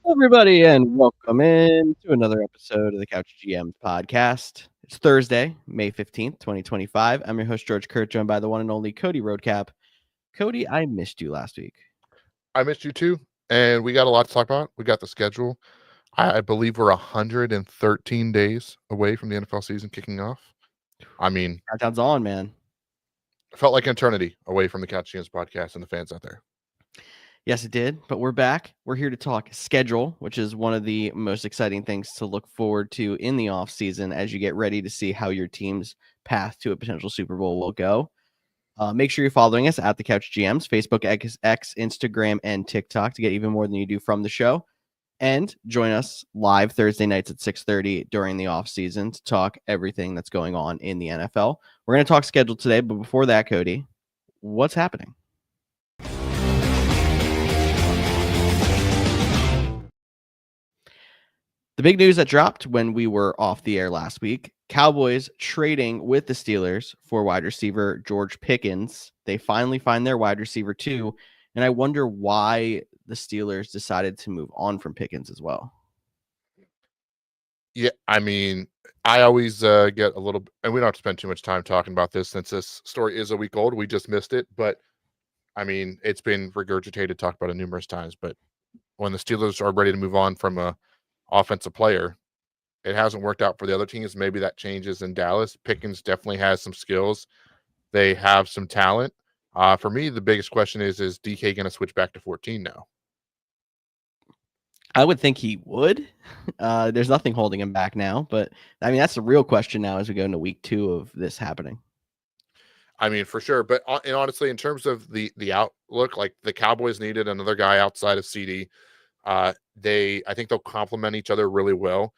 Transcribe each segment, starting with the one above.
Everybody, and welcome in to another episode of the Couch GMs podcast. It's Thursday, May 15th, 2025. I'm your host, George Kurt, joined by the one and only Cody Roadcap. Cody, I missed you last week. I missed you too, and we got a lot to talk about. We got the schedule. I believe we're 113 days away from the NFL season kicking off. I mean, Countdown's on, man. it felt like an eternity away from the Couch GMs podcast and the fans out there. Yes, it did, but we're back. We're here to talk schedule, which is one of the most exciting things to look forward to in the offseason as you get ready to see how your team's path to a potential Super Bowl will go. Make sure you're following us at the Couch GMs, Facebook, X, Instagram, and TikTok to get even more than you do from the show. And join us live Thursday nights at 6:30 during the off season to talk everything that's going on in the NFL. We're going to talk schedule today, but before that, Cody, what's happening? The big news that dropped when we were off the air last week, Cowboys trading with the Steelers for wide receiver George Pickens. They finally find their wide receiver too, and I wonder why the Steelers decided to move on from Pickens as well. Yeah, I mean, I always get a little, and we don't have to spend too much time talking about this since this story is a week old. We just missed it, but I mean, it's been regurgitated, talked about it numerous times. But when the Steelers are ready to move on from a offensive player, it hasn't worked out for the other teams. Maybe that changes in Dallas. Pickens definitely has some skills. They have some talent. For me, the biggest question is DK going to switch back to 14 now? I would think he would. There's nothing holding him back now, but I mean, that's the real question now as we go into week 2 of this happening. I mean, for sure. But and honestly, in terms of the outlook, like the Cowboys needed another guy outside of CD. I think they'll complement each other really well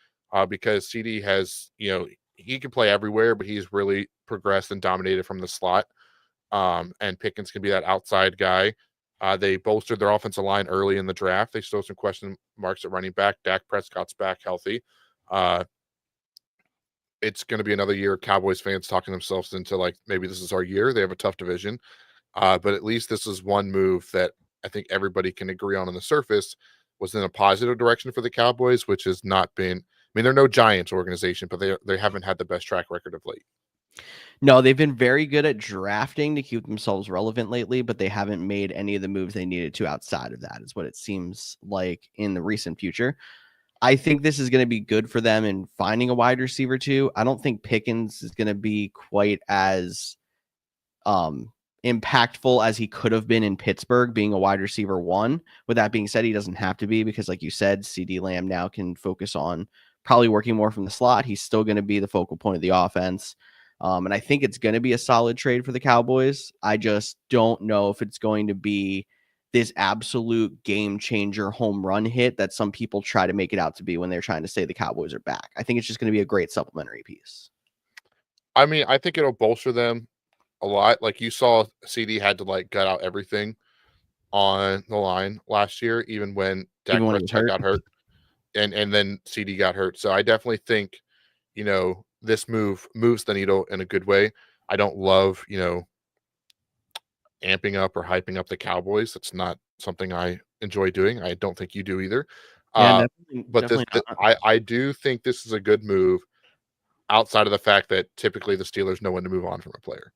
because CD has, he can play everywhere, but he's really progressed and dominated from the slot. And Pickens can be that outside guy. They bolstered their offensive line early in the draft. They still have some question marks at running back. Dak Prescott's back healthy. It's going to be another year of Cowboys fans talking themselves into like, maybe this is our year. They have a tough division. But at least this is one move that I think everybody can agree on the surface was in a positive direction for the Cowboys, which has not been, I mean, they're no Giants organization, but they haven't had the best track record of late. No, they've been very good at drafting to keep themselves relevant lately, but they haven't made any of the moves they needed to outside of that, is what it seems like in the recent future. I think this is going to be good for them in finding a wide receiver too. I don't think Pickens is going to be quite as impactful as he could have been in Pittsburgh, being a wide receiver 1. With that being said, he doesn't have to be because, like you said, CD Lamb now can focus on probably working more from the slot. He's still going to be the focal point of the offense. And I think it's going to be a solid trade for the Cowboys. I just don't know if it's going to be this absolute game changer home run hit that some people try to make it out to be when they're trying to say the Cowboys are back. I think it's just going to be a great supplementary piece. I mean, I think it'll bolster them a lot. Like you saw CD had to like gut out everything on the line last year, even when Dak Prescott got hurt and then CD got hurt. So I definitely think, this move moves the needle in a good way. I don't love, amping up or hyping up the Cowboys. That's not something I enjoy doing. I don't think you do either. Yeah, but I do think this is a good move outside of the fact that typically the Steelers know when to move on from a player.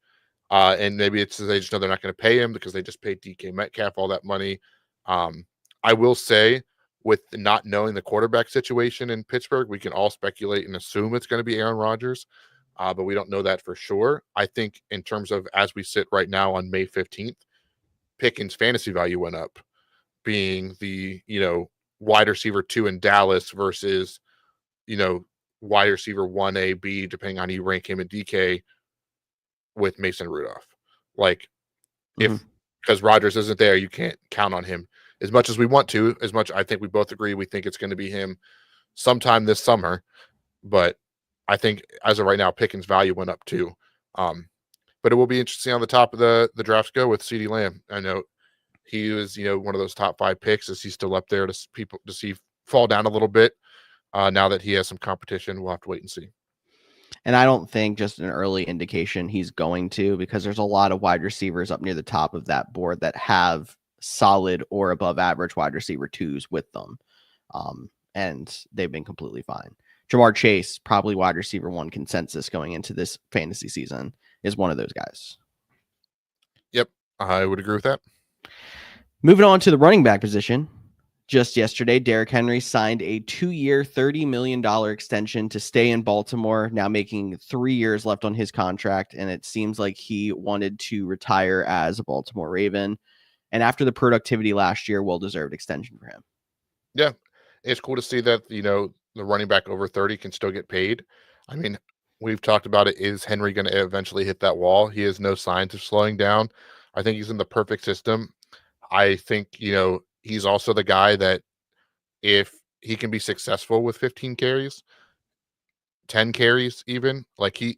And maybe it's they just know they're not going to pay him because they just paid DK Metcalf all that money. I will say, with not knowing the quarterback situation in Pittsburgh, we can all speculate and assume it's going to be Aaron Rodgers, but we don't know that for sure. I think in terms of as we sit right now on May 15th, Pickens' fantasy value went up, being the, wide receiver 2 in Dallas versus, wide receiver 1A, B, depending on how you rank him in DK with Mason Rudolph. Like, because Rodgers isn't there, you can't count on him as much as we want to, as much I think we both agree we think it's going to be him sometime this summer. But I think as of right now, Pickens' value went up too. But it will be interesting on the top of the drafts go with CeeDee Lamb. I know he was, one of those top 5 picks. Is he still up there to people to see fall down a little bit now that he has some competition? We'll have to wait and see. And I don't think just an early indication he's going to, because there's a lot of wide receivers up near the top of that board that have solid or above average wide receiver 2s with them. And they've been completely fine. Jamar Chase, probably wide receiver 1 consensus going into this fantasy season, is one of those guys. Yep, I would agree with that. Moving on to the running back position. Just yesterday, Derrick Henry signed a 2-year, $30 million extension to stay in Baltimore, now making 3 years left on his contract. And it seems like he wanted to retire as a Baltimore Raven. And after the productivity last year, well-deserved extension for him. Yeah, it's cool to see that, the running back over 30 can still get paid. I mean, we've talked about it. Is Henry going to eventually hit that wall? He has no signs of slowing down. I think he's in the perfect system. I think, he's also the guy that if he can be successful with 15 carries, 10 carries even, like he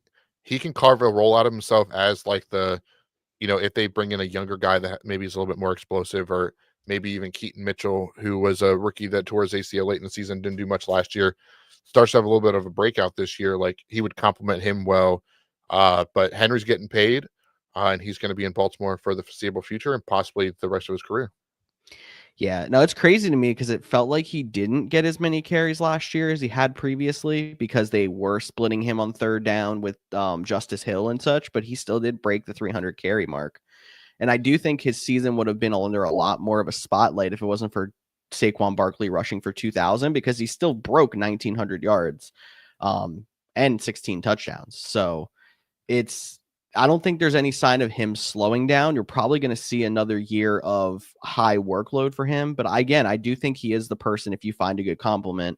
can carve a role out of himself as like if they bring in a younger guy that maybe is a little bit more explosive, or maybe even Keaton Mitchell, who was a rookie that tore his ACL late in the season, didn't do much last year, starts to have a little bit of a breakout this year. Like he would complement him well. But Henry's getting paid, and he's going to be in Baltimore for the foreseeable future and possibly the rest of his career. Yeah, no, it's crazy to me because it felt like he didn't get as many carries last year as he had previously because they were splitting him on third down with Justice Hill and such, but he still did break the 300 carry mark. And I do think his season would have been under a lot more of a spotlight if it wasn't for Saquon Barkley rushing for 2,000, because he still broke 1,900 yards and 16 touchdowns. So I don't think there's any sign of him slowing down. You're probably going to see another year of high workload for him. But again, I do think he is the person, if you find a good complement,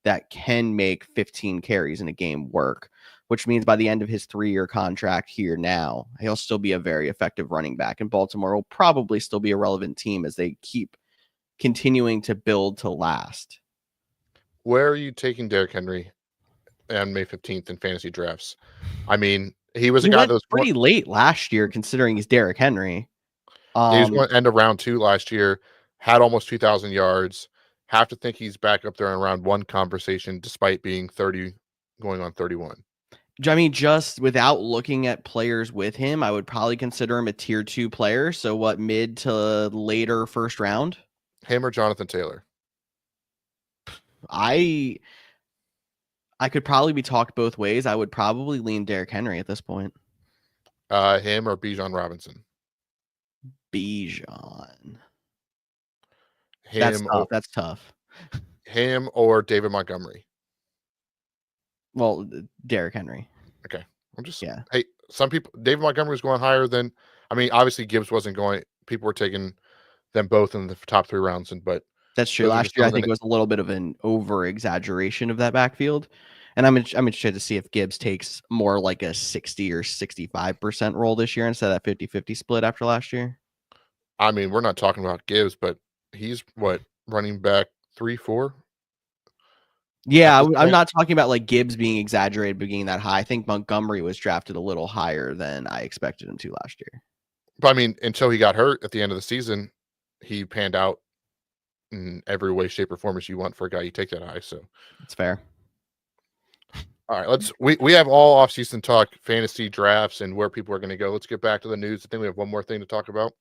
that can make 15 carries in a game work, which means by the end of his 3-year contract here now, he'll still be a very effective running back. And Baltimore will probably still be a relevant team as they keep continuing to build to last. Where are you taking Derrick Henry on May 15th in fantasy drafts? I mean, he was a guy went that was pretty late last year, considering he's Derrick Henry. he's going end of round 2 last year, had almost 2,000 yards. Have to think he's back up there in round 1 conversation, despite being 30, going on 31. I mean, just without looking at players with him, I would probably consider him a tier 2 player. So what, mid to later first round? Him or Jonathan Taylor? I could probably be talked both ways. I would probably lean Derrick Henry at this point. Him or Bijan Robinson? Bijan. Him or That's tough. him or David Montgomery? Well, Derrick Henry. Okay. I'm just Yeah. Hey, some people, David Montgomery was going higher than, I mean, obviously Gibbs wasn't going, people were taking them both in the top 3 rounds, but That's true. those are Last just year, some I of the think it was a little bit of an over exaggeration of that backfield. And I'm interested to see if Gibbs takes more like a 60 or 65% role this year instead of that 50-50 split after last year. I mean, we're not talking about Gibbs, but he's what, running back 3, 4 at Yeah, this I'm point? not talking about like Gibbs being exaggerated, but being that high. I think Montgomery was drafted a little higher than I expected him to last year. But I mean, until he got hurt at the end of the season, he panned out in every way, shape, or form as you want for a guy you take that high. So It's fair. all right, we have all offseason talk, fantasy drafts, and where people are going to go. Let's get back to the news. I think we have one more thing to talk about.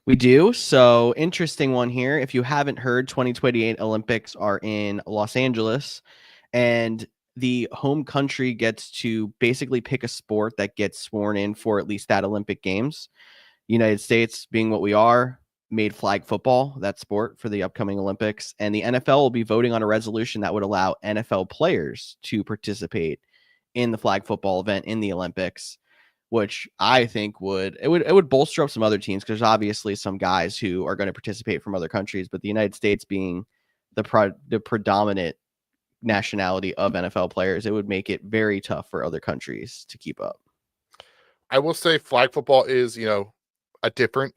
We do. So, interesting one here. If you haven't heard, 2028 Olympics are in Los Angeles, and the home country gets to basically pick a sport that gets sworn in for at least that Olympic Games. United States, being what we are, made flag football that sport for the upcoming Olympics, and the NFL will be voting on a resolution that would allow NFL players to participate in the flag football event in the Olympics, which I think would bolster up some other teams, because there's obviously some guys who are going to participate from other countries, but the United States being the predominant nationality of NFL players, it would make it very tough for other countries to keep up. I will say flag football is, a different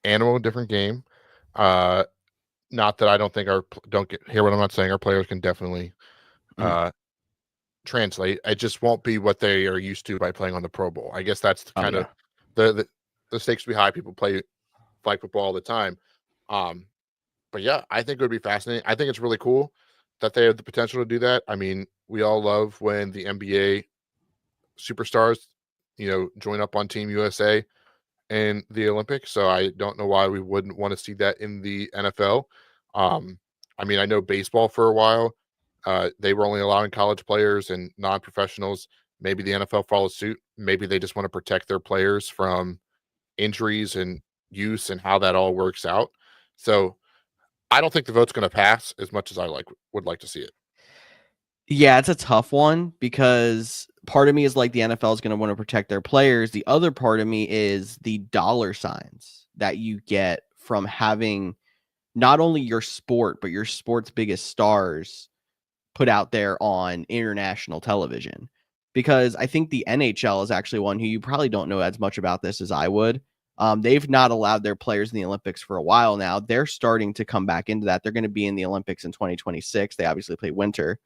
animal, different game. Not that I don't think hear what I'm not saying. Our players can definitely translate. It just won't be what they are used to by playing on the Pro Bowl. I guess that's of the stakes be high. People play flag football all the time. But yeah, I think it would be fascinating. I think it's really cool that they have the potential to do that. I mean, we all love when the NBA superstars, join up on Team USA in the Olympics. So I don't know why we wouldn't want to see that in the NFL. I mean, I know baseball for a while, they were only allowing college players and non-professionals. Maybe the NFL follows suit. Maybe they just want to protect their players from injuries and use and how that all works out. So I don't think the vote's going to pass as much as I would like to see it. Yeah, it's a tough one because part of me is like the NFL is going to want to protect their players. The other part of me is the dollar signs that you get from having not only your sport, but your sport's biggest stars put out there on international television. Because I think the NHL is actually one who you probably don't know as much about this as I would. They've not allowed their players in the Olympics for a while now. They're starting to come back into that. They're going to be in the Olympics in 2026. They obviously play winter.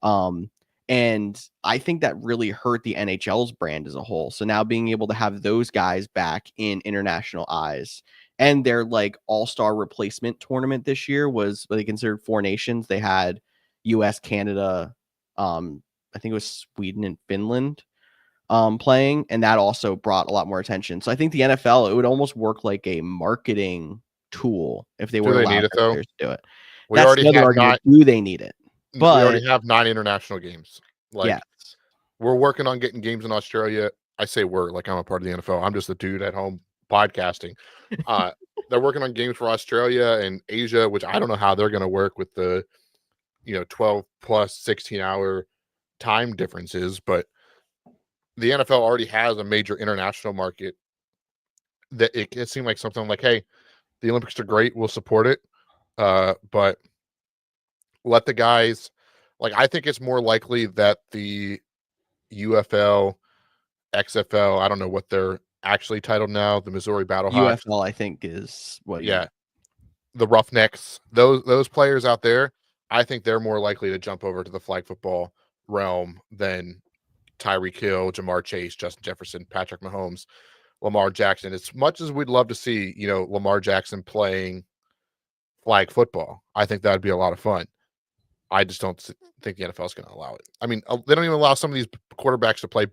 Um, and I think that really hurt the NHL's brand as a whole. So now being able to have those guys back in international eyes and their like all-star replacement tournament this year was what they considered four nations. They had US, Canada, I think it was Sweden and Finland playing, and that also brought a lot more attention. So I think the NFL, it would almost work like a marketing tool if they Do were they allowed need it their though? players to do it. We That's already the other have argument. not. Do they need it? We But already have 9 international games. yeah, Like, we're working on getting games in Australia. I say we're, like I'm a part of the NFL. I'm just a dude at home podcasting. Uh, they're working on games for Australia and Asia, which I don't know how they're going to work with the 12 plus 16-hour time differences, but the NFL already has a major international market that it seemed like something like, hey, the Olympics are great, we'll support it, but let the guys, like, I think it's more likely that the UFL, XFL, I don't know what they're actually titled now, the Missouri Battlehawks, UFL I think is what you yeah, the Roughnecks, those players out there, I think they're more likely to jump over to the flag football realm than Tyreek Hill, Jamar Chase, Justin Jefferson, Patrick Mahomes, Lamar Jackson. As much as we'd love to see, Lamar Jackson playing flag football, I think that'd be a lot of fun. I just don't think the NFL is going to allow it. I mean, they don't even allow some of these quarterbacks to play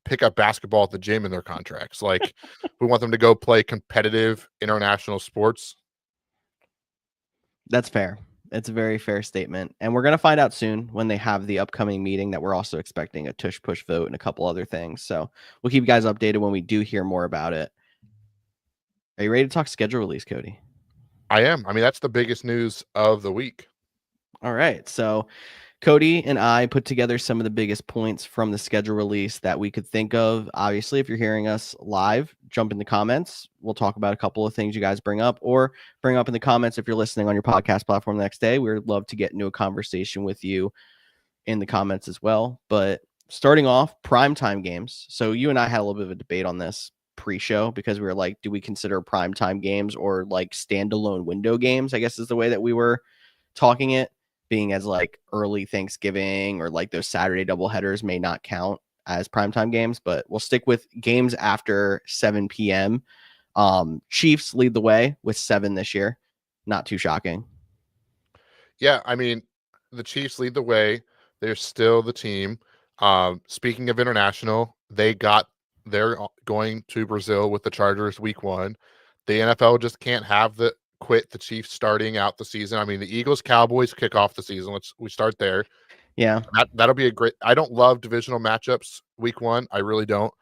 pick up basketball at the gym in their contracts. Like, we want them to go play competitive international sports. That's fair. It's a very fair statement. And we're going to find out soon when they have the upcoming meeting that we're also expecting a tush push vote and a couple other things. So we'll keep you guys updated when we do hear more about it. Are you ready to talk schedule release, Cody? I am. I mean, that's the biggest news of the week. All right. So Cody and I put together some of the biggest points from the schedule release that we could think of. Obviously, if you're hearing us live, jump in the comments. We'll talk about a couple of things you guys bring up, or bring up in the comments if you're listening on your podcast platform the next day. We'd love to get into a conversation with you in the comments as well. But starting off, primetime games. So you and I had a little bit of a debate on this pre-show because we were like, do we consider primetime games or like standalone window games? I guess is the way that we were talking it, being as like early Thanksgiving or like those Saturday doubleheaders may not count as primetime games, but we'll stick with games after 7 p.m. Chiefs lead the way with 7 this year. Not too shocking. Yeah, I mean, the Chiefs lead the way. They're still the team. Speaking of international, they're going to Brazil with the Chargers week 1. The NFL just can't have the Chiefs starting out the season. I mean, the Eagles Cowboys kick off the season. We start there. Yeah. That'll be a great. I don't love divisional matchups week 1. I really don't.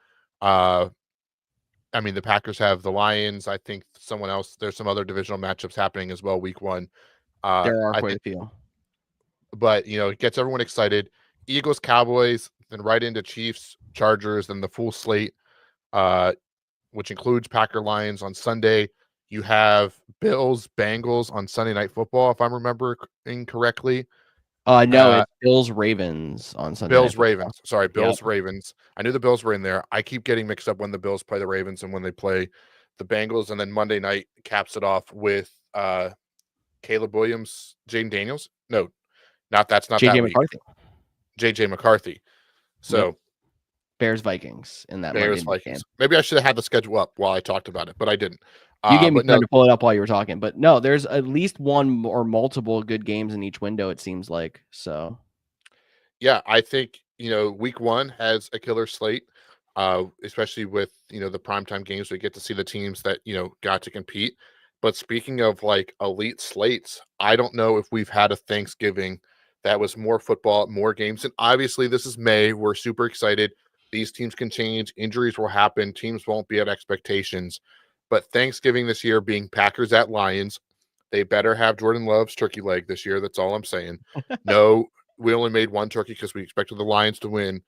I mean, the Packers have the Lions. I think there's some other divisional matchups happening as well week 1. There are I quite think, a few. but it gets everyone excited. Eagles, Cowboys, then right into Chiefs, Chargers, then the full slate, which includes Packer Lions on Sunday. You have Bills, Bengals on Sunday Night Football, if I'm remembering correctly. No, it's Bills Ravens on Sunday Night Bills Football. Ravens. Sorry, Yep. Bills Ravens. I knew the Bills were in there. I keep getting mixed up when the Bills play the Ravens and when they play the Bengals, and then Monday night caps it off with Caleb Williams, Jaden Daniels. No, that's not JJ that week. McCarthy. JJ McCarthy. So Yep. Bears Vikings in that Bears Monday night Vikings. game. Maybe I should have had the schedule up while I talked about it, but I didn't. You gave me But time no, to pull it up while you were talking, but no, there's at least one or multiple good games in each window, it seems like. So yeah, I think week 1 has a killer slate, especially with the primetime games. We get to see the teams that got to compete. But speaking of like elite slates, I don't know if we've had a Thanksgiving that was more football, more games. And obviously, this is May. We're super excited. These teams can change, injuries will happen, teams won't be at expectations. But Thanksgiving this year being Packers at Lions, they better have Jordan Love's turkey leg this year. That's all I'm saying. No, we only made one turkey because we expected the Lions to win,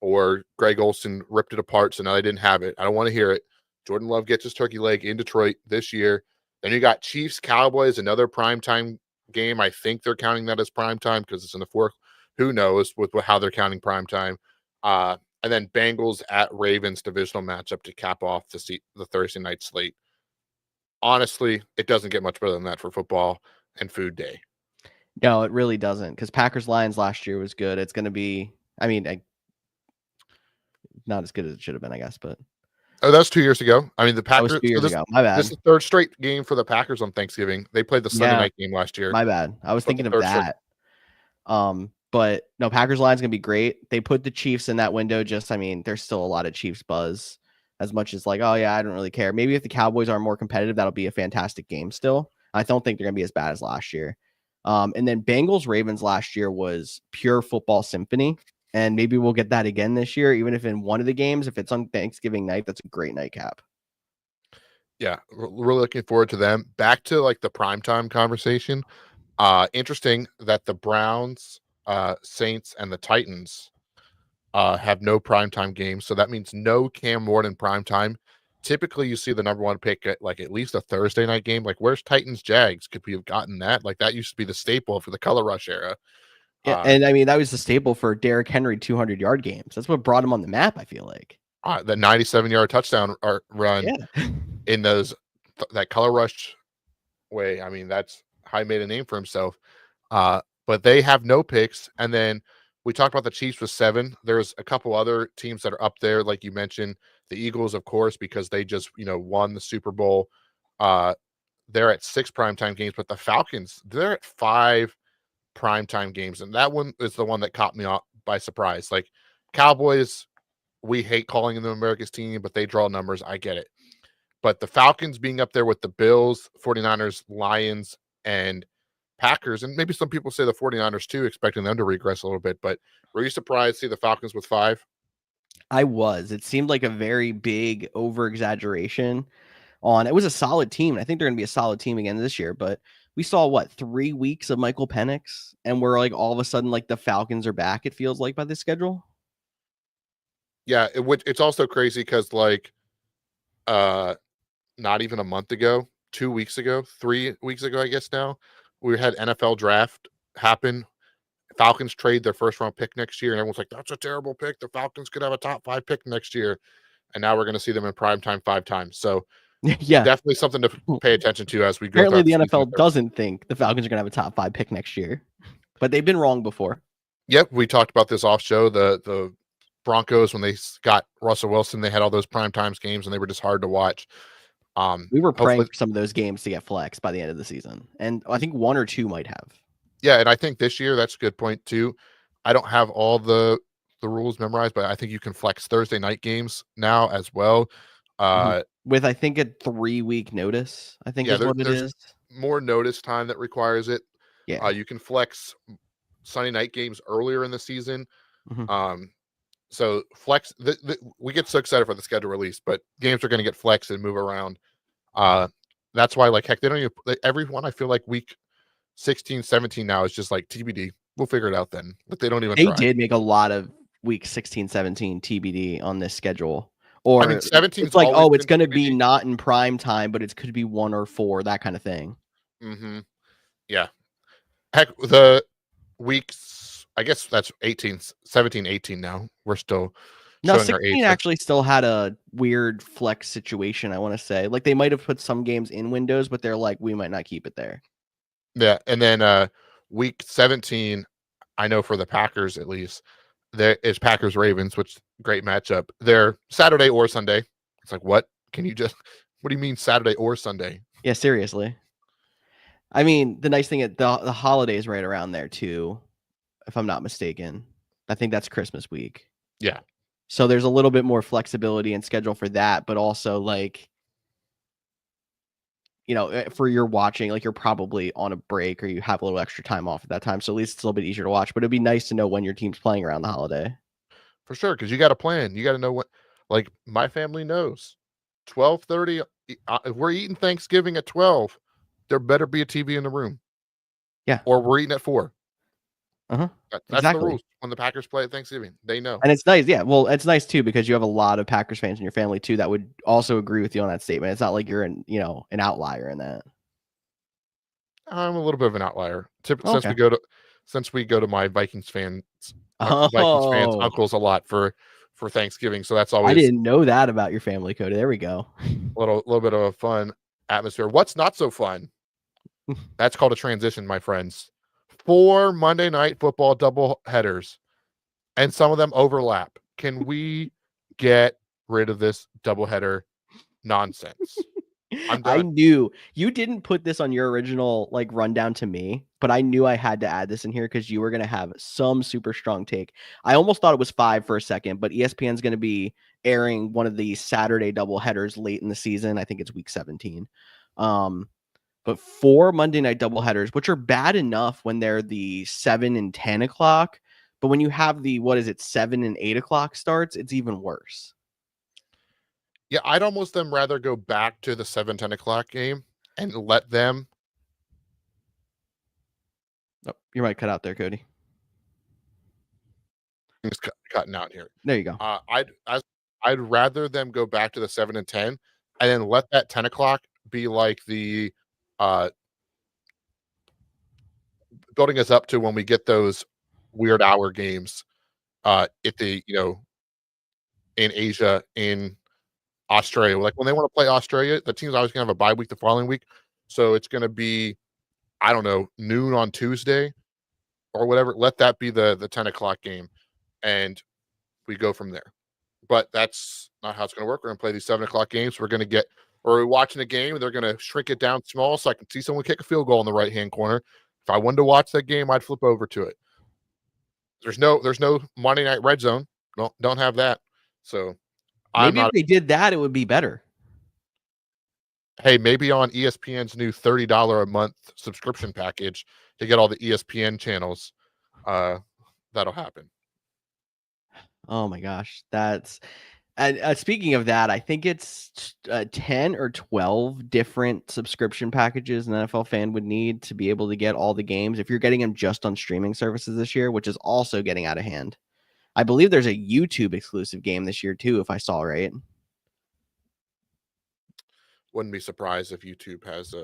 or Greg Olson ripped it apart, so now they didn't have it. I don't want to hear it. Jordan Love gets his turkey leg in Detroit this year. Then you got Chiefs, Cowboys, another primetime game. I think they're counting that as primetime because it's in the fourth. Who knows with how they're counting primetime. And then Bengals at Ravens divisional matchup to cap off the Thursday night slate. Honestly, it doesn't get much better than that for football and food day. No, it really doesn't, because Packers Lions last year was good. It's going to be, not as good as it should have been, I guess, but Oh, that was 2 years ago. I mean, the that was Packers. 2 years So ago. My bad. this is the third straight game for the Packers on Thanksgiving. They played the Sunday Yeah, night game last year. my bad. I was But the thinking of third straight. that. But no, Packers Lions going to be great. They put the Chiefs in that window. There's still a lot of Chiefs buzz, as much as like, oh yeah, I don't really care. Maybe if the Cowboys are more competitive, that'll be a fantastic game still. I don't think they're going to be as bad as last year. And then Bengals Ravens last year was pure football symphony. And maybe we'll get that again this year, even if in one of the games, if it's on Thanksgiving night, that's a great nightcap. Yeah, really looking forward to them. Back to like the primetime conversation. Interesting that the Browns, Saints, and the Titans have no primetime games. So that means no Cam Ward primetime. Typically, you see the number one pick at like at least a Thursday night game. Like, where's Titans Jags? Could we have gotten that? Like, that used to be the staple for the Color Rush era. Yeah, and that was the staple for Derrick Henry 200-yard games. That's what brought him on the map, I feel like. The 97-yard touchdown run in that Color Rush way. I mean, that's how he made a name for himself. But they have no picks. And then we talked about the Chiefs with 7. There's a couple other teams that are up there, like you mentioned, the Eagles, of course, because they just won the Super Bowl. They're at 6 primetime games, but the Falcons, they're at 5 primetime games, and that one is the one that caught me off by surprise. Like, Cowboys, we hate calling them America's team, but they draw numbers. I get it. But the Falcons being up there with the Bills, 49ers, Lions, and Packers, and maybe some people say the 49ers too, expecting them to regress a little bit. But were you surprised to see the Falcons with 5? I was. It seemed like a very big over-exaggeration on it was a solid team. And I think they're going to be a solid team again this year. But we saw 3 weeks of Michael Penix, and we're like all of a sudden like the Falcons are back. It feels like by this schedule. Yeah, it's also crazy because like, not even a month ago, 2 weeks ago, 3 weeks ago, I guess now, we had NFL draft happen. Falcons trade their first round pick next year, and everyone's like, "That's a terrible pick. The Falcons could have a top 5 pick next year." And now we're going to see them in prime time 5 times. So Yeah, definitely something to pay attention to as we go apparently throughout the the season. NFL doesn't think the Falcons are going to have a top 5 pick next year, but they've been wrong before. Yep, we talked about this off show. The Broncos, when they got Russell Wilson, they had all those prime times games, and they were just hard to watch. We were praying for some of those games to get flexed by the end of the season, and I think 1 or 2 might have. Yeah, and I think this year that's a good point too. I don't have all the rules memorized, but I think you can flex Thursday night games now as well. With I think a 3-week notice, I think is what it there's is. more notice time that requires it. Yeah. You can flex Sunday night games earlier in the season. Mm-hmm. So flex. We get so excited for the schedule release, but games are going to get flexed and move around. That's why, like, heck, they don't even everyone. I feel like week 16, 17 now is just like TBD. We'll figure it out then. But they don't even try. They did make a lot of week 16, 17 TBD on this schedule. Or I mean, 17 it's like, oh, it's going to be not in prime time, but it could be 1 or 4, that kind of thing. Mm-hmm. Yeah. Heck, the weeks, I guess that's 18, 17, 18 now. We're still no, 16 actually still had a weird flex situation, I want to say. Like, they might have put some games in windows, but they're like, we might not keep it there. Yeah, and then week 17, I know for the Packers at least, there is Packers Ravens, which great matchup. They're Saturday or Sunday. It's like, what do you mean Saturday or Sunday? Yeah, seriously. I mean, the nice thing is the holidays right around there too, if I'm not mistaken. I think that's Christmas week. Yeah. So there's a little bit more flexibility and schedule for that, but also like for your watching, like you're probably on a break or you have a little extra time off at that time. So at least it's a little bit easier to watch, but it'd be nice to know when your team's playing around the holiday. For sure, because you got to plan. You got to know what, like my family knows, 12:30. If we're eating Thanksgiving at 12, there better be a TV in the room, Yeah. or we're eating at 4. Uh-huh. That's the Exactly. rules when the Packers play at Thanksgiving. They know. And it's nice. Yeah. Well, it's nice too, because you have a lot of Packers fans in your family too that would also agree with you on that statement. It's not like you're an outlier in that. I'm a little bit of an outlier. Okay. Since we go to my Vikings fans Oh, uncles a lot for Thanksgiving, so that's I always didn't know that about your family, Cody. There we go. little bit of a fun atmosphere. What's not so fun? That's called a transition, my friends. 4 Monday Night Football double headers, and some of them overlap. Can we get rid of this doubleheader nonsense? I'm I done. knew you didn't put this on your original like rundown to me, but I knew I had to add this in here because you were going to have some super strong take. I almost thought it was 5 for a second, but ESPN's going to be airing one of the Saturday double headers late in the season. I think it's week 17. But 4 Monday night double headers, which are bad enough when they're the 7 and 10 o'clock, but when you have the 7 and 8 o'clock starts, it's even worse. Yeah, I'd almost then rather go back to the 7-10 o'clock game and let them. Oh, you might cut out there, Cody. Things cutting out here. There you go. I'd rather them go back to the 7 and 10, and then let that 10 o'clock be like the uh, building us up to when we get those weird hour games at the in Asia, in Australia. Like when they want to play Australia, the team's always gonna have a bye week the following week, so it's gonna be, I don't know, noon on Tuesday or whatever. Let that be the 10 o'clock game, and we go from there. But that's not how it's going to work. We're going to play these 7 o'clock games. We're watching a game and they're going to shrink it down small so I can see someone kick a field goal in the right hand corner. If I wanted to watch that game, I'd flip over to it. There's no Monday night red zone. Don't have that. So I'm Maybe if not. they did that, it would be better. Hey, maybe on ESPN's new $30 a month subscription package to get all the ESPN channels, that'll happen. Oh my gosh, that's and speaking of that, I think it's 10 or 12 different subscription packages an NFL fan would need to be able to get all the games if you're getting them just on streaming services this year, which is also getting out of hand. I believe there's a YouTube exclusive game this year too, if I saw right. Wouldn't be surprised if YouTube has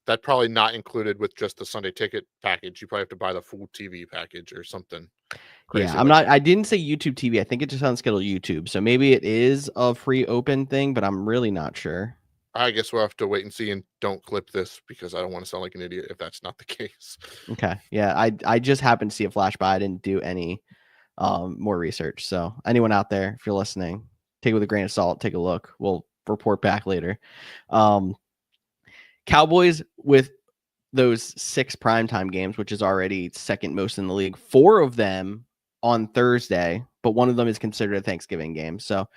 that probably not included with just the Sunday ticket package. You probably have to buy the full TV package or something Yeah, crazy like that. I didn't say YouTube TV. I think it just sounds scheduled YouTube. So maybe it is a free open thing, but I'm really not sure. I guess we'll have to wait and see, and don't clip this because I don't want to sound like an idiot if that's not the case. Okay. Yeah, I just happened to see a flash by. I didn't do any more research. So anyone out there, if you're listening, take it with a grain of salt. Take a look. We'll report back later. Cowboys with those 6 primetime games, which is already second most in the league. 4 of them on Thursday, but one of them is considered a Thanksgiving game. So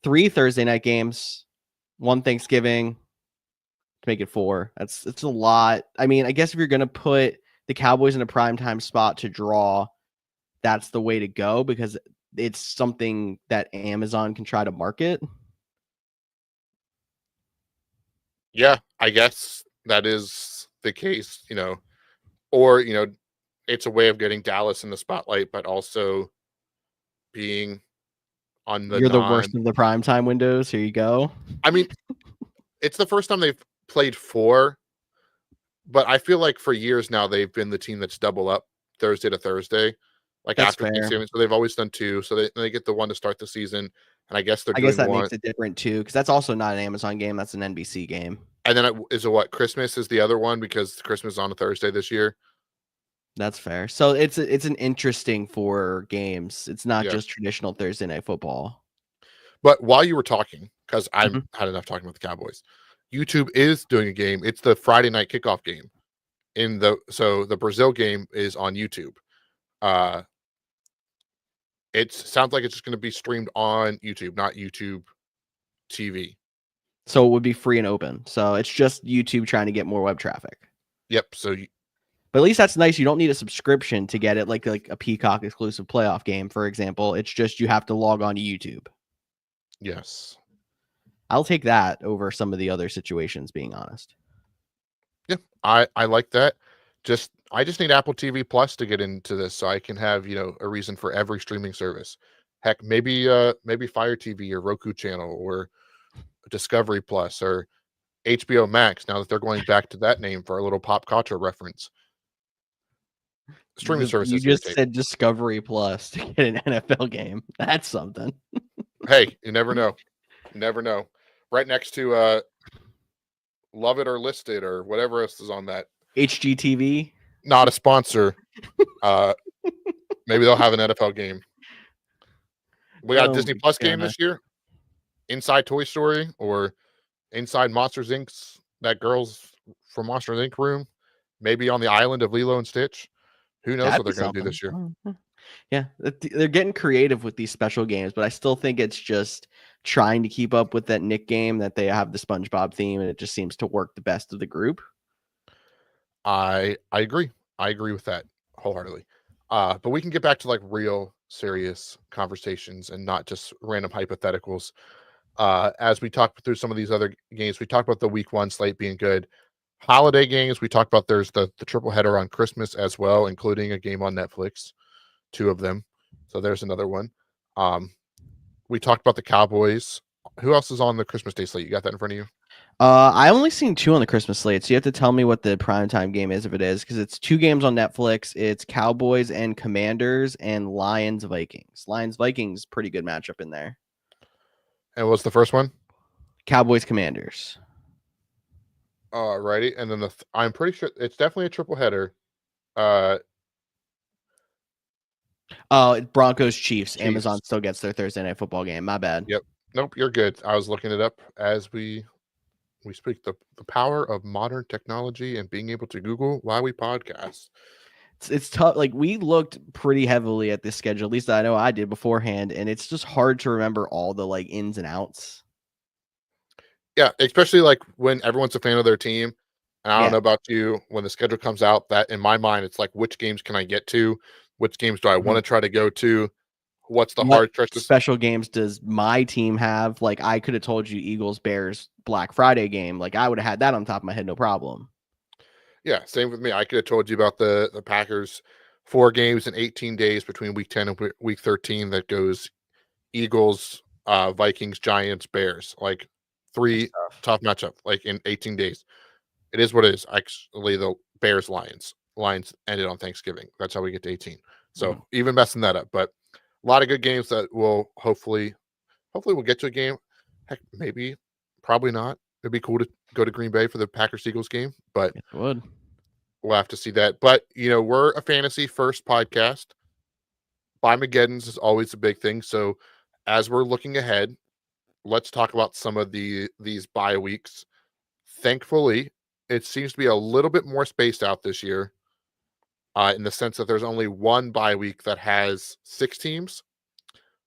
3 Thursday night games, 1 Thanksgiving to make it 4. It's a lot. I mean, I guess if you're going to put the Cowboys in a primetime spot to draw, that's the way to go because it's something that Amazon can try to market. Yeah, I guess that is the case, or it's a way of getting Dallas in the spotlight, but also being on the You're the non. worst of the primetime windows. Here you go. I mean, it's the first time they've played 4, but I feel like for years now they've been the team that's double up Thursday to Thursday, like That's after fair. Thanksgiving. So they've always done 2. So they get the one to start the season, and I guess they're I guess doing that one. makes it different too, because that's also not an Amazon game. That's an NBC game. And then what? Christmas is the other one because Christmas is on a Thursday this year. That's fair. So it's an interesting 4 games. It's not Yeah. just traditional Thursday night football. But while you were talking, because I've Mhm. had enough talking about the Cowboys, YouTube is doing a game. It's the Friday night kickoff game. So the Brazil game is on YouTube. It sounds like it's just going to be streamed on YouTube, not YouTube TV. So it would be free and open. So it's just YouTube trying to get more web traffic. Yep. So But at least that's nice. You don't need a subscription to get it, like a Peacock exclusive playoff game, for example. It's just you have to log on to YouTube. yes. I'll take that over some of the other situations, being honest. Yeah, I like that. I just need Apple TV Plus to get into this, so I can have a reason for every streaming service. Heck, maybe Fire TV or Roku channel or Discovery Plus or HBO Max. Now that they're going back to that name for a little pop culture reference, streaming You services just irritate me. said Discovery Plus to get an NFL game. That's something. Hey, you never know. Never know. Right next to Love It or Listed or whatever else is on that. HGTV. Not a sponsor. Maybe they'll have an NFL game. We got a Disney Plus game this year. Inside Toy Story or Inside Monsters Inc.'s that girls from Monsters Inc. room. Maybe on the island of Lilo and Stitch. Who knows That'd what be they're going to do something. this year? Yeah, they're getting creative with these special games, but I still think it's just trying to keep up with that Nick game that they have the SpongeBob theme, and it just seems to work the best of the group. I agree. I agree with that wholeheartedly. But we can get back to like real serious conversations and not just random hypotheticals. As we talk through some of these other games, we talked about the week 1 slate being good. Holiday games, we talked about there's the triple header on Christmas as well, including a game on Netflix, 2 of them. So there's another one. We talked about the Cowboys. Who else is on the Christmas Day slate? You got that in front of you? I only seen 2 on the Christmas slate, so you have to tell me what the primetime game is if it is, because it's 2 games on Netflix. It's Cowboys and Commanders and Lions Vikings. Lions Vikings, pretty good matchup in there. And what's the first one? Cowboys Commanders. Alrighty, and then I'm pretty sure it's definitely a triple header. Uh, Broncos Chiefs. Chiefs. Amazon still gets their Thursday night football game. My bad. Yep. Nope, you're good. I was looking it up as we speak. The power of modern technology and being able to Google while we podcast. It's tough. Like, we looked pretty heavily at this schedule, at least I know I did beforehand, and it's just hard to remember all the like ins and outs. Yeah, especially like when everyone's a fan of their team. And I don't Yeah. know about you, when the schedule comes out, that in my mind, it's like, which games can I get to? Which games do I want to try to go to? What's the What hard stretches? special games does my team have? Like, I could have told you Eagles Bears Black Friday game. Like, I would have had that on top of my head, no problem. Yeah, same with me. I could have told you about the Packers 4 games in 18 days between week 10 and week 13 that goes Eagles, Vikings, Giants, Bears. Like 3 tough matchup like in 18 days. It is what it is. Actually, the Bears Lions. Lions ended on Thanksgiving. That's how we get to 18. So even messing that up, but a lot of good games that will hopefully we'll get to a game. Heck, maybe, probably not. It'd be cool to go to Green Bay for the Packers Eagles game, but It would. we'll have to see that. But we're a fantasy first podcast. Buy-Mageddons is always a big thing. So as we're looking ahead, let's talk about some of these bye weeks. Thankfully, it seems to be a little bit more spaced out this year, in the sense that there's only one bye week that has 6 teams.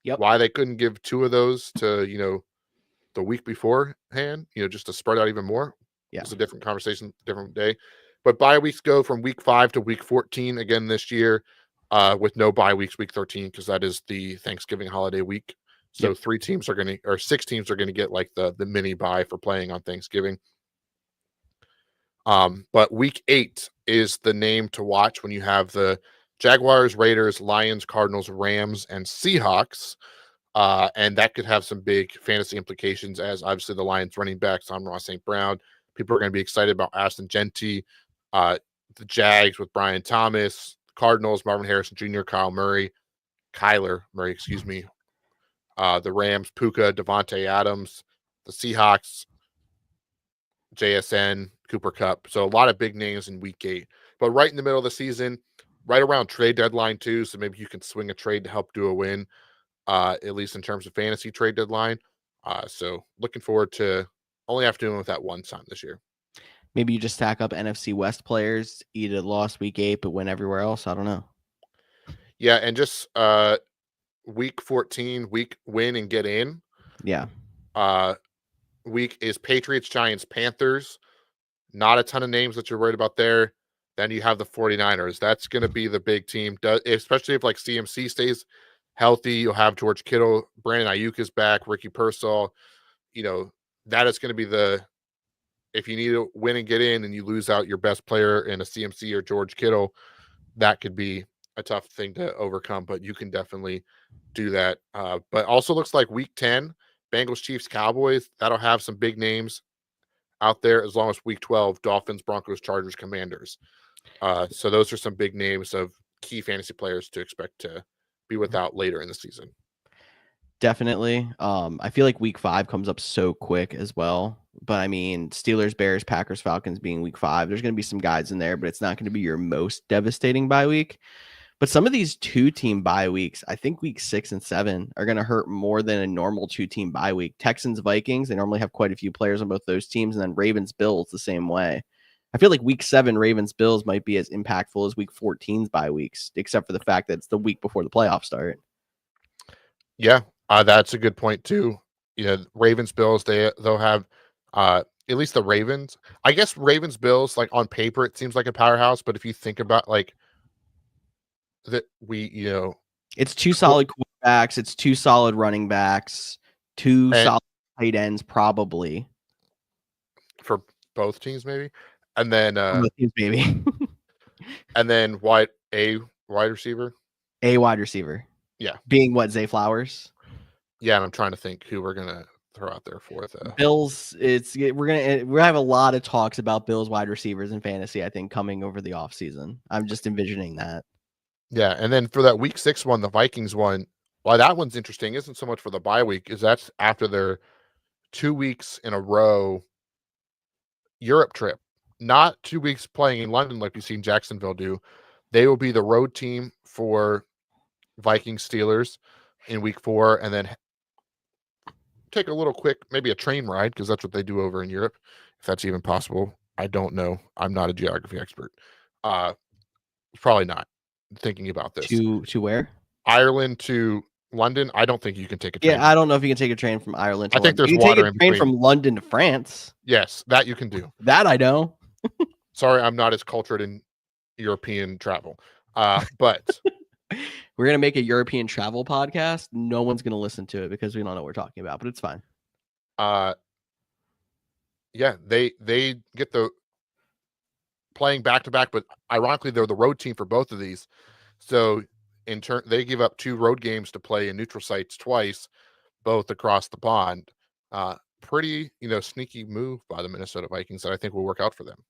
Yep. Why they couldn't give 2 of those to the week beforehand, just to spread out even more. Yeah. It's a different conversation, different day. But bye weeks go from week 5 to week 14 again this year, with no bye weeks, week 13, because that is the Thanksgiving holiday week. So Yep. 6 teams are going to get like the mini bye for playing on Thanksgiving. But week 8 is the name to watch when you have the Jaguars, Raiders, Lions, Cardinals, Rams, and Seahawks. And that could have some big fantasy implications, as obviously the Lions running backs on Ross St. Brown. People are going to be excited about Ashton Genty, the Jags with Brian Thomas, Cardinals, Marvin Harrison Jr., Kyler Murray, excuse me. The Rams, Puka, Devontae Adams, the Seahawks, JSN, Cooper Kupp. So a lot of big names in week 8. But right in the middle of the season, right around trade deadline too, so maybe you can swing a trade to help do a win. At least in terms of fantasy trade deadline. So looking forward to only have to do it with that one time this year. Maybe you just stack up NFC West players, eat a loss week 8, but win everywhere else. I don't know. Yeah, and just week 14, week win and get in. Yeah. week is Patriots, Giants, Panthers. Not a ton of names that you're worried about there. Then you have the 49ers. That's going to be the big team, especially if like CMC stays healthy. You'll have George Kittle, Brandon Ayuk is back, Ricky Pearsall. That is going to be if you need to win and get in and you lose out your best player in a CMC or George Kittle, that could be a tough thing to overcome, but you can definitely do that. But also looks like week 10, Bengals, Chiefs, Cowboys, that'll have some big names out there, as long as week 12, Dolphins, Broncos, Chargers, Commanders. So those are some big names of key fantasy players to expect to be without later in the season. Definitely. I feel like week 5 comes up so quick as well. But I mean, Steelers, Bears, Packers, Falcons being week 5, there's going to be some guys in there, but it's not going to be your most devastating bye week. But some of these 2-team bye weeks, I think week 6 and 7 are going to hurt more than a normal 2-team bye week. Texans, Vikings, they normally have quite a few players on both those teams, and then Ravens, Bills the same way. I feel like week 7 Ravens, Bills might be as impactful as week 14's bye weeks, except for the fact that it's the week before the playoffs start. Yeah, that's a good point too. Ravens, Bills, they'll have at least the Ravens. I guess Ravens, Bills, like on paper, it seems like a powerhouse, but if you think about like that, it's 2 solid quarterbacks, it's 2 solid running backs, 2 solid tight ends, probably for both teams, maybe, and then both teams, maybe, and then wide receiver, a wide receiver, yeah, being what, Zay Flowers. Yeah, and I'm trying to think who we're gonna throw out there for the Bills. We're have a lot of talks about Bills wide receivers in fantasy, I think, coming over the offseason. I'm just envisioning that. Yeah, and then for that week 6 one, the Vikings one, why that one's interesting isn't so much for the bye week, is that's after their 2 weeks in a row Europe trip. Not 2 weeks playing in London like we've seen Jacksonville do. They will be the road team for Vikings Steelers in week 4, and then take a little quick, maybe a train ride, because that's what they do over in Europe, if that's even possible. I don't know. I'm not a geography expert. Probably not. Thinking about this. To where? Ireland to London. I don't think you can take a train. Yeah, I don't know if you can take a train from Ireland to I think London. there's You can water take a in train between. from London to France. Yes, that you can do. That I know. Sorry, I'm not as cultured in European travel. But we're gonna make a European travel podcast. No one's gonna listen to it because we don't know what we're talking about, but it's fine. Yeah, they get the playing back to back, but ironically, they're the road team for both of these. So in turn, they give up 2 road games to play in neutral sites twice, both across the pond. Pretty, sneaky move by the Minnesota Vikings that I think will work out for them.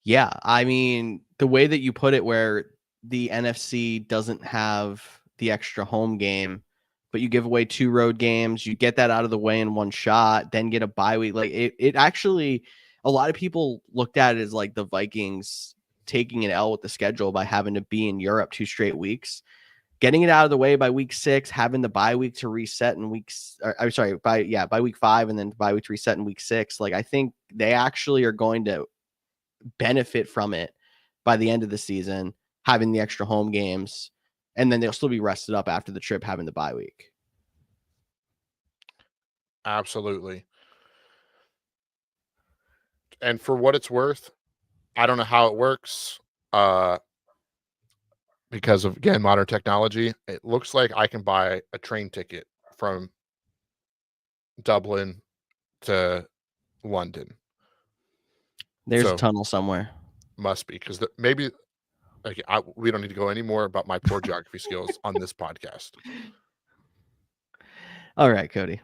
Yeah, I mean, the way that you put it, where the NFC doesn't have the extra home game, but you give away 2 road games, you get that out of the way in one shot, then get a bye week. Like it actually, a lot of people looked at it as like the Vikings taking an L with the schedule by having to be in Europe 2 straight weeks. Getting it out of the way by week 6, having the bye week to reset in by week 5, and then bye week to reset in week 6. Like, I think they actually are going to benefit from it by the end of the season, having the extra home games, and then they'll still be rested up after the trip, having the bye week. Absolutely. And for what it's worth, I don't know how it works. Because of, again, modern technology, it looks like I can buy a train ticket from Dublin to London. There's a tunnel somewhere. Must be, because maybe we don't need to go any more about my poor geography skills on this podcast. All right, Cody.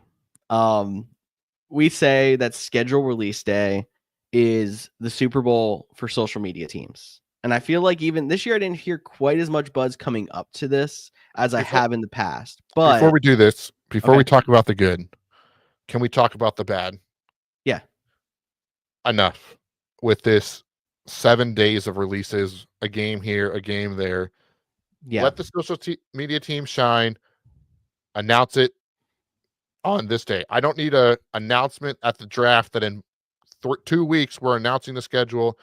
We say that schedule release day is the Super Bowl for social media teams. And I feel like even this year, I didn't hear quite as much buzz coming up to this as I have in the past. But before we do this, we talk about the good, can we talk about the bad? Yeah. Enough with this 7 days of releases, a game here, a game there. Yeah. Let the social media team shine. Announce it on this day. I don't need a announcement at the draft that in 2 weeks we're announcing the schedule.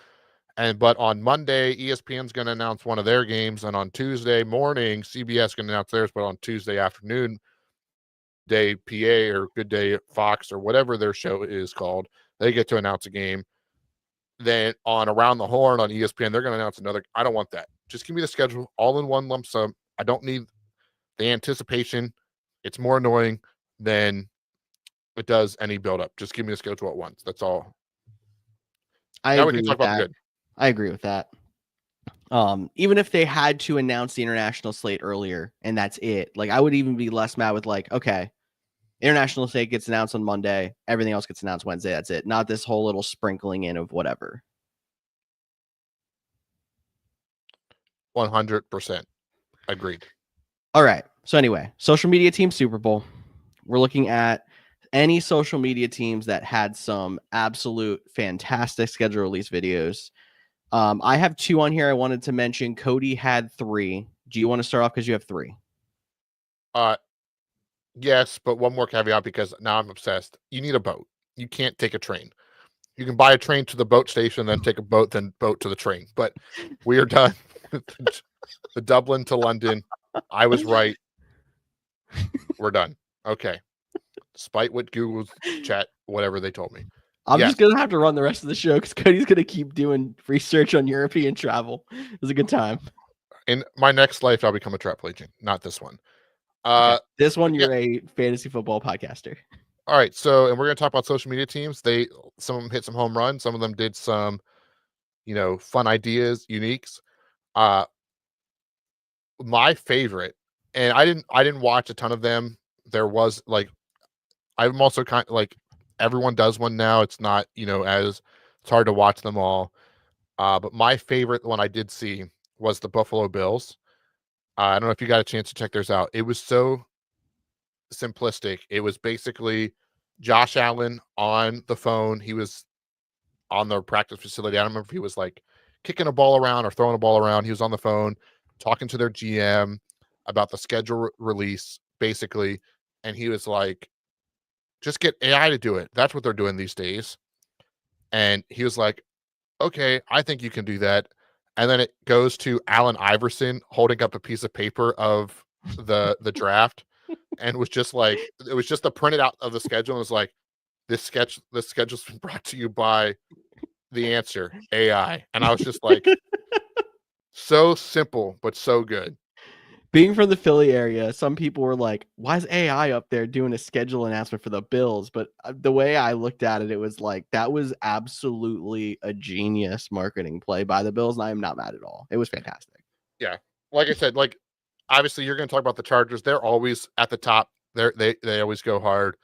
But on Monday, ESPN's going to announce one of their games, and on Tuesday morning, CBS going to announce theirs. But on Tuesday afternoon, Day PA or Good Day Fox or whatever their show is called, they get to announce a game. Then on Around the Horn on ESPN, they're going to announce another. I don't want that. Just give me the schedule all in one lump sum. I don't need the anticipation. It's more annoying than it does any build up. Just give me the schedule at once. That's all. I Now we agree can talk with about the that. good. I agree with that. Even if they had to announce the international slate earlier and that's it, like I would even be less mad with like, okay, international slate gets announced on Monday, everything else gets announced Wednesday. That's it. Not this whole little sprinkling in of whatever. 100% agreed. All right. So anyway, social media team Super Bowl. We're looking at any social media teams that had some absolute fantastic schedule release videos. I have 2 on here I wanted to mention. Cody had 3. Do you want to start off because you have 3? Yes, but one more caveat because now I'm obsessed. You need a boat. You can't take a train. You can buy a train to the boat station, then take a boat, then boat to the train. But we are done with the Dublin to London. I was right. We're done. Okay. Despite what Google's chat, whatever they told me. I'm Yes. just going to have to run the rest of the show because Cody's going to keep doing research on European travel. It was a good time. In my next life, I'll become a travel agent, not this one. Okay. This one, yeah. you're a fantasy football podcaster. All right. So, and we're going to talk about social media teams. Some of them hit some home runs. Some of them did some, fun ideas, uniques. My favorite, and I didn't watch a ton of them. There was like, I'm also kind of like, everyone does one now. It's not, as it's hard to watch them all. But my favorite one I did see was the Buffalo Bills. I don't know if you got a chance to check theirs out. It was so simplistic. It was basically Josh Allen on the phone. He was on the practice facility. I don't remember if he was like kicking a ball around or throwing a ball around. He was on the phone talking to their GM about the schedule release, basically. And he was like, just get AI to do it. That's what they're doing these days. And he was like, okay, I think you can do that. And then it goes to Allen Iverson holding up a piece of paper of the draft, and was just like, it was just a printed out of the schedule. And it was like, this schedule's been brought to you by the answer AI. And I was just like, so simple but so good. Being from the Philly area, some people were like, why is AI up there doing a schedule announcement for the Bills? But the way I looked at it, it was like, that was absolutely a genius marketing play by the Bills. And I am not mad at all. It was fantastic. Yeah. Like I said, like, obviously you're going to talk about the Chargers. They're always at the top. They always go hard.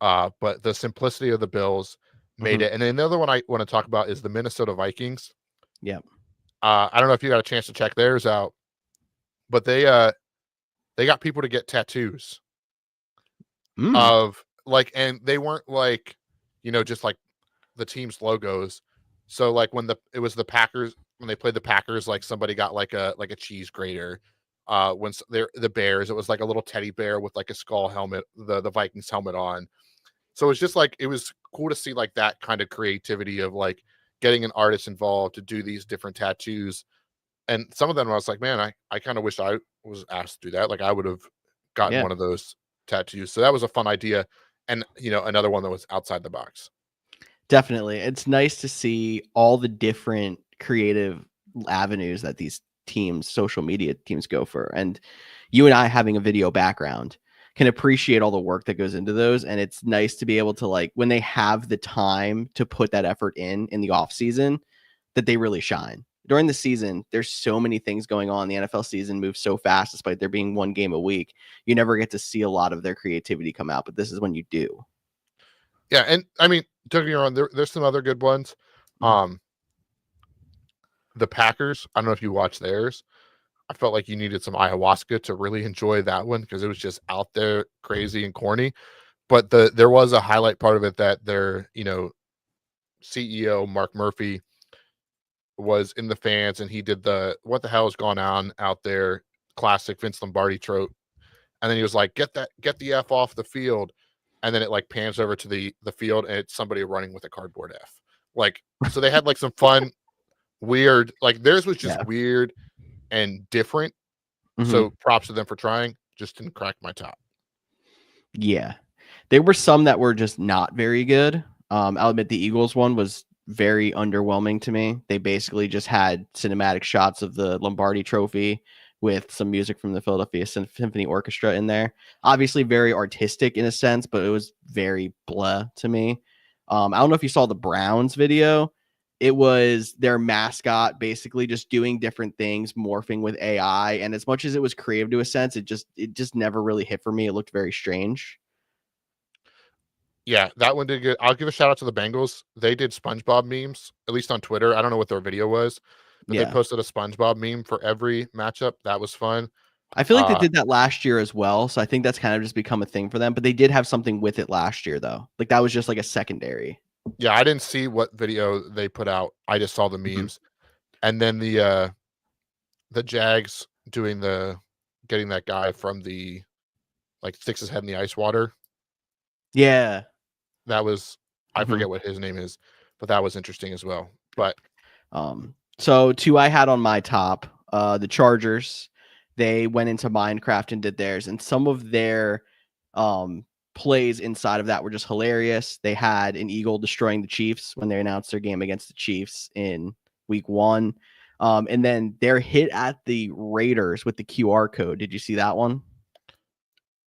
But the simplicity of the Bills made it. And then another one I want to talk about is the Minnesota Vikings. Yep. I don't know if you got a chance to check theirs out, but they got people to get tattoos of like, and they weren't like, just like the team's logos. So like when it was the Packers, when they played the Packers, like somebody got like a cheese grater. When they're the Bears, it was like a little teddy bear with like a skull helmet, the Vikings helmet on. So it's just like, it was cool to see like that kind of creativity of like getting an artist involved to do these different tattoos. And some of them I was like, man, I kind of wish I was asked to do that. Like I would have gotten one of those tattoos. So that was a fun idea. And, another one that was outside the box. Definitely. It's nice to see all the different creative avenues that these teams, social media teams go for. And you and I having a video background can appreciate all the work that goes into those. And it's nice to be able to like, when they have the time to put that effort in the off season, that they really shine. During the season, there's so many things going on. The NFL season moves so fast, despite there being one game a week. You never get to see a lot of their creativity come out, but this is when you do. Yeah, and I mean, don't get me wrong, there's some other good ones. The Packers, I don't know if you watched theirs. I felt like you needed some ayahuasca to really enjoy that one because it was just out there, crazy and corny. But there was a highlight part of it that their, CEO Mark Murphy was in the fans, and he did the "What the hell is going on out there?" classic Vince Lombardi trope, and then he was like, "Get the F off the field," and then it like pans over to the field, and it's somebody running with a cardboard F. Like, so they had like some fun, weird, like theirs was just weird and different. So props to them for trying. Just didn't crack my top. Yeah. There were some that were just not very good. I'll admit the Eagles one was very underwhelming to me. They basically just had cinematic shots of the Lombardi Trophy with some music from the Philadelphia Symphony Orchestra in there. Obviously very artistic in a sense, but it was very blah to me. I don't know if you saw the Browns video. It was their mascot basically just doing different things, morphing with AI. And as much as it was creative to a sense, it just never really hit for me. It looked very strange. Yeah, that one did good. I'll give a shout out to the Bengals. They did SpongeBob memes, at least on Twitter. I don't know what their video was, but they Yeah. posted a SpongeBob meme for every matchup. That was fun. I feel like they Uh, did that last year as well. So I think that's kind of just become a thing for them. But they did have something with it last year, though. Like that was just like a secondary. yeah, I didn't see what video they put out. I just saw the Mhm. memes. And then the Jags doing getting that guy from the like sticks his head in the ice water. Yeah. That was I Mhm. forget what his name is, but that was interesting as well. But So two I had on my top, the Chargers, they went into Minecraft and did theirs, and some of their plays inside of that were just hilarious. They had an eagle destroying the Chiefs when they announced their game against the Chiefs in week 1. And then their hit at the Raiders with the QR code. Did you see that one?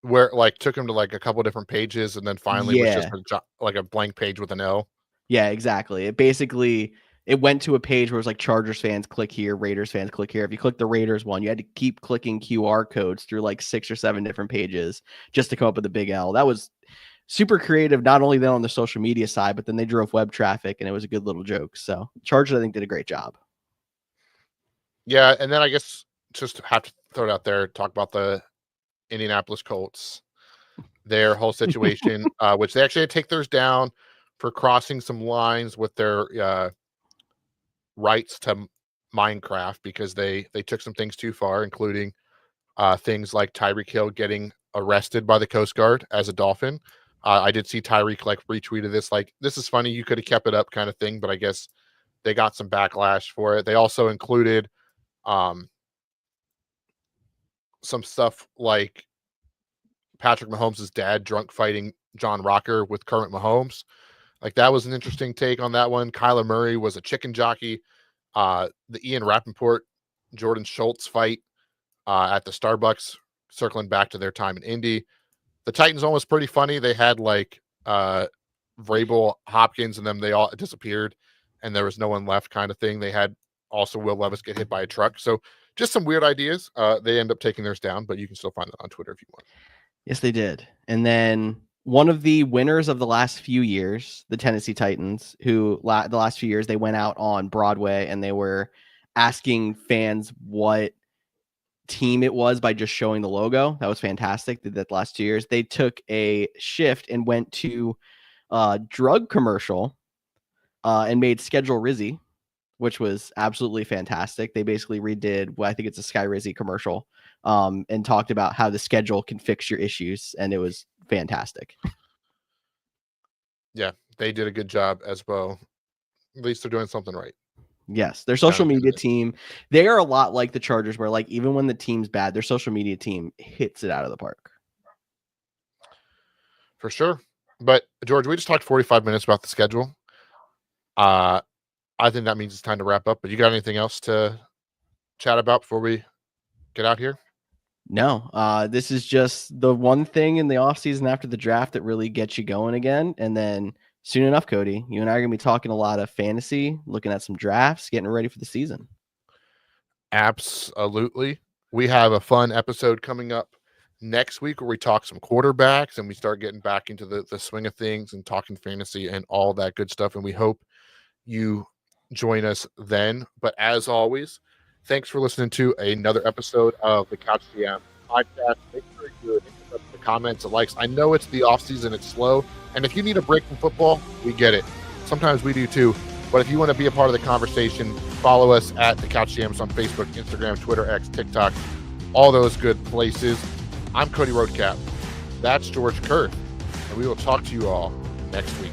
where like took him to like a couple different pages and then finally was just Yeah. like a blank page with an L. Yeah, exactly. It went to a page where it was like Chargers fans click here, Raiders fans click here. If you click the Raiders one, you had to keep clicking QR codes through like 6 or 7 different pages just to come up with a big L. That was super creative, not only then on the social media side, but then they drove web traffic and it was a good little joke. So Chargers, I think, did a great job. Yeah, and then I guess just have to throw it out there, talk about the Indianapolis Colts, their whole situation, which they actually had to take theirs down for crossing some lines with their rights to Minecraft because they took some things too far, including things like Tyreek Hill getting arrested by the Coast Guard as a dolphin. I did see Tyreek like retweeted this, like, this is funny, you could have kept it up kind of thing, but I guess they got some backlash for it. They also included some stuff like Patrick Mahomes' dad drunk fighting John Rocker with Kermit Mahomes. Like that was an interesting take on that one. Kyler Murray was a chicken jockey. The Ian Rappaport, Jordan Schultz fight at the Starbucks, circling back to their time in Indy. The Titans one was pretty funny. They had like Vrabel, Hopkins, and them. They all disappeared, and there was no one left, kind of thing. They had also Will Levis get hit by a truck. So just some weird ideas. They end up taking theirs down, but you can still find it on Twitter if you want. Yes, they did. And then one of the winners of the last few years, the Tennessee Titans, who the last few years they went out on Broadway and they were asking fans what team it was by just showing the logo. That was fantastic. Did that the last 2 years. They took a shift and went to a drug commercial and made Schedule Rizzy, which was absolutely fantastic. They basically redid I think it's a Sky Rizzy commercial and talked about how the schedule can fix your issues. And it was fantastic. Yeah, they did a good job as well. At least they're doing something right. Yes, their social media team, they are a lot like the Chargers, where like even when the team's bad, their social media team hits it out of the park. For sure. But George, we just talked 45 minutes about the schedule. I think that means it's time to wrap up. But you got anything else to chat about before we get out here? No, this is just the one thing in the offseason after the draft that really gets you going again. And then soon enough, Cody, you and I are going to be talking a lot of fantasy, looking at some drafts, getting ready for the season. Absolutely. We have a fun episode coming up next week where we talk some quarterbacks and we start getting back into the swing of things and talking fantasy and all that good stuff. And we hope you join us then. But as always, thanks for listening to another episode of the Couch GMs podcast. Make sure you hit up the comments, the likes. I know it's the off season, it's slow. And if you need a break from football, we get it. Sometimes we do too. But if you want to be a part of the conversation, follow us at the Couch GMs on Facebook, Instagram, Twitter, X, TikTok, all those good places. I'm Cody Roadcap. That's George Kurth. And we will talk to you all next week.